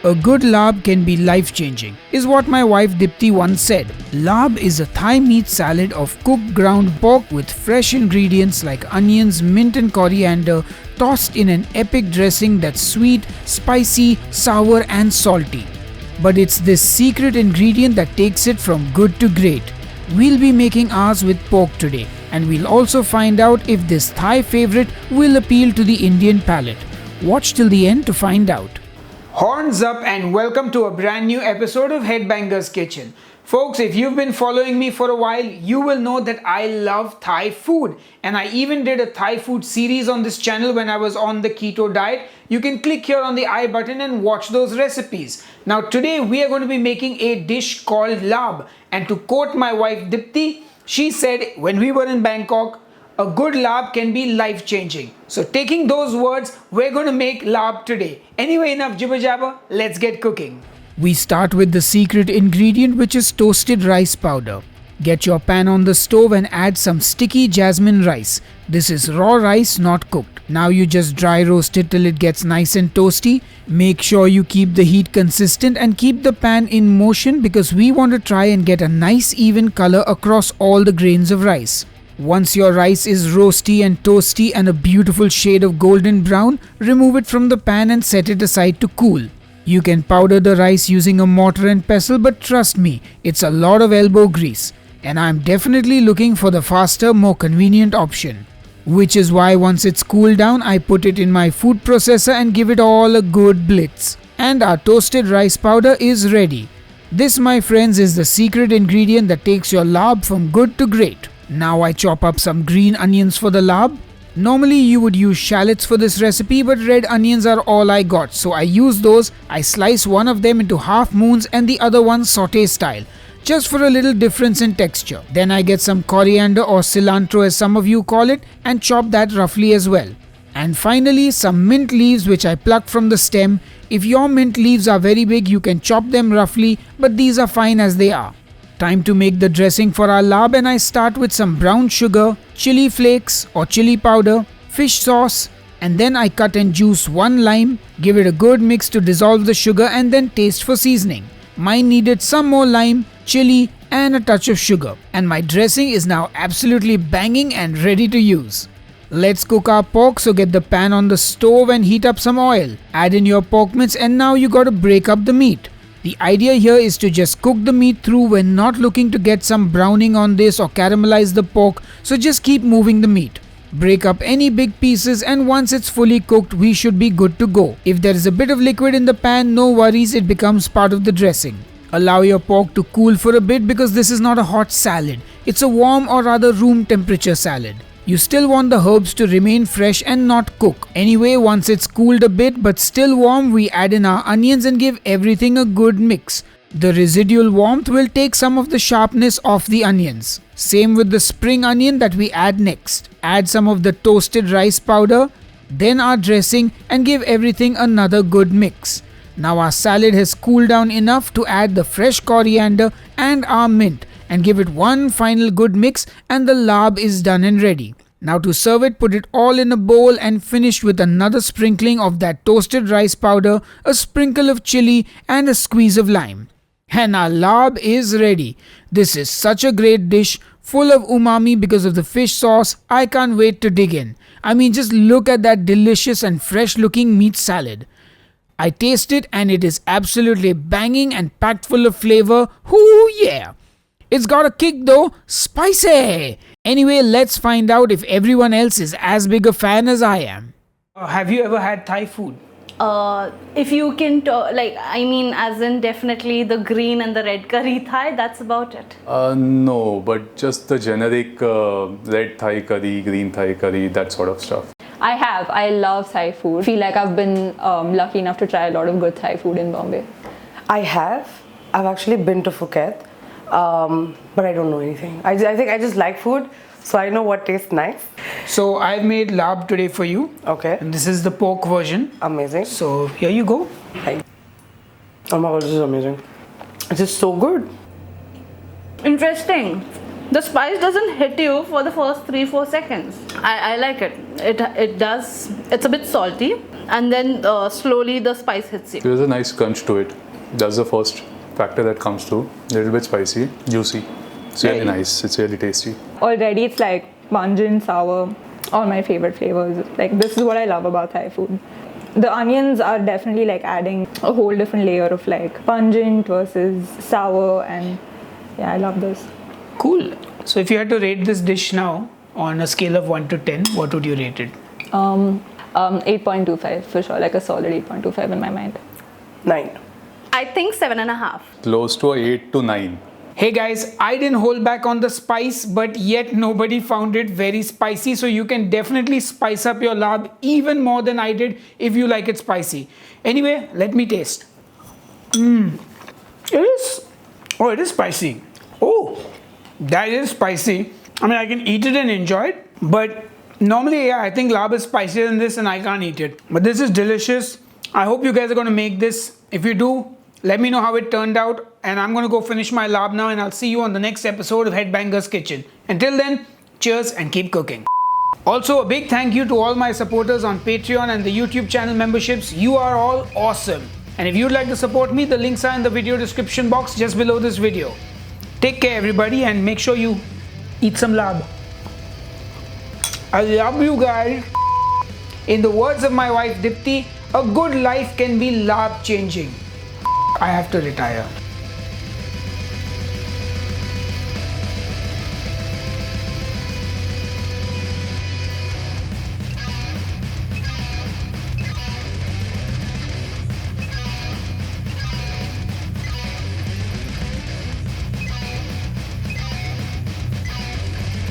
A good Larb can be life-changing, is what my wife Dipti once said. Larb is a Thai meat salad of cooked ground pork with fresh ingredients like onions, mint and coriander, tossed in an epic dressing that's sweet, spicy, sour and salty. But it's this secret ingredient that takes it from good to great. We'll be making ours with pork today, and we'll also find out if this Thai favorite will appeal to the Indian palate. Watch till the end to find out. Horns up and welcome to a brand new episode of Headbanger's Kitchen. Folks, if you've been following me for a while, you will know that I love Thai food, and I even did a Thai food series on this channel when I was on the keto diet. You can click here on the I button and watch those recipes. Now today we are going to be making a dish called Larb, and to quote my wife Dipti, she said when we were in Bangkok, a good Larb can be life-changing. So taking those words, we're going to make Larb today. Anyway, enough jibber jabber, let's get cooking. We start with the secret ingredient, which is toasted rice powder. Get your pan on the stove and add some sticky jasmine rice. This is raw rice, not cooked. Now you just dry roast it till it gets nice and toasty. Make sure you keep the heat consistent and keep the pan in motion because we want to try and get a nice even color across all the grains of rice. Once your rice is roasty and toasty and a beautiful shade of golden brown, remove it from the pan and set it aside to cool. You can powder the rice using a mortar and pestle, but trust me, it's a lot of elbow grease. And I'm definitely looking for the faster, more convenient option. Which is why once it's cooled down, I put it in my food processor and give it all a good blitz. And our toasted rice powder is ready. This, my friends, is the secret ingredient that takes your Larb from good to great. Now I chop up some green onions for the Larb. Normally you would use shallots for this recipe, but red onions are all I got, so I use those. I slice one of them into half moons and the other one sauté style, just for a little difference in texture. Then I get some coriander or cilantro as some of you call it and chop that roughly as well. And finally some mint leaves which I pluck from the stem. If your mint leaves are very big, you can chop them roughly, but these are fine as they are. Time to make the dressing for our Larb, and I start with some brown sugar, chili flakes or chili powder, fish sauce, and then I cut and juice one lime, give it a good mix to dissolve the sugar and then taste for seasoning. Mine needed some more lime, chili and a touch of sugar, and my dressing is now absolutely banging and ready to use. Let's cook our pork, so get the pan on the stove and heat up some oil. Add in your pork mince, and now you gotta break up the meat. The idea here is to just cook the meat through when not looking to get some browning on this or caramelize the pork, so just keep moving the meat. Break up any big pieces, and once it's fully cooked, we should be good to go. If there is a bit of liquid in the pan, no worries, it becomes part of the dressing. Allow your pork to cool for a bit because this is not a hot salad. It's a warm or rather room temperature salad. You still want the herbs to remain fresh and not cook. Anyway, once it's cooled a bit but still warm, we add in our onions and give everything a good mix. The residual warmth will take some of the sharpness off the onions. Same with the spring onion that we add next. Add some of the toasted rice powder, then our dressing, and give everything another good mix. Now our salad has cooled down enough to add the fresh coriander and our mint, and give it one final good mix, and the Larb is done and ready. Now to serve it, put it all in a bowl and finish with another sprinkling of that toasted rice powder, a sprinkle of chili and a squeeze of lime. And our Larb is ready. This is such a great dish, full of umami because of the fish sauce. I can't wait to dig in. I mean, just look at that delicious and fresh looking meat salad. I taste it and it is absolutely banging and packed full of flavor. Hoo yeah! It's got a kick though, spicy! Anyway, let's find out if everyone else is as big a fan as I am. Have you ever had Thai food? If you can, as in definitely the green and the red curry Thai, that's about it. No, but just the generic red Thai curry, green Thai curry, that sort of stuff. I have. I love Thai food. I feel like I've been lucky enough to try a lot of good Thai food in Bombay. I have. I've actually been to Phuket. But I don't know anything. I think I just like food, so I know what tastes nice. So I've made Larb today for you. Okay. And this is the pork version. Amazing. So here you go. Hi. Oh my god, this is amazing. This is so good. Interesting. The spice doesn't hit you for the first 3-4 seconds. I like it. It does. It's a bit salty. and then slowly the spice hits you. There's a nice crunch to it. That's the first factor that comes through. A little bit spicy, juicy. It's really nice. It's really tasty. Already it's like pungent, sour, all my favorite flavors. Like this is what I love about Thai food. The onions are definitely like adding a whole different layer of like pungent versus sour, and yeah, I love this. Cool. So if you had to rate this dish now on a scale of 1 to 10, what would you rate it? 8.25 for sure, like a solid 8.25 in my mind. 9. I think 7.5. Close to a 8 to 9. Hey guys, I didn't hold back on the spice, but yet nobody found it very spicy. So you can definitely spice up your larb even more than I did if you like it spicy. Anyway, let me taste. It is spicy. Oh, that is spicy. I mean, I can eat it and enjoy it, but normally, yeah, I think larb is spicier than this and I can't eat it. But this is delicious. I hope you guys are going to make this. If you do, let me know how it turned out. And I'm going to go finish my larb now, and I'll see you on the next episode of Headbangers Kitchen. Until then, cheers and keep cooking. Also, a big thank you to all my supporters on Patreon and the YouTube channel memberships. You are all awesome. And if you'd like to support me, the links are in the video description box just below this video. Take care everybody, and make sure you eat some larb. I love you guys. In the words of my wife Dipti, a good life can be larb changing. I have to retire.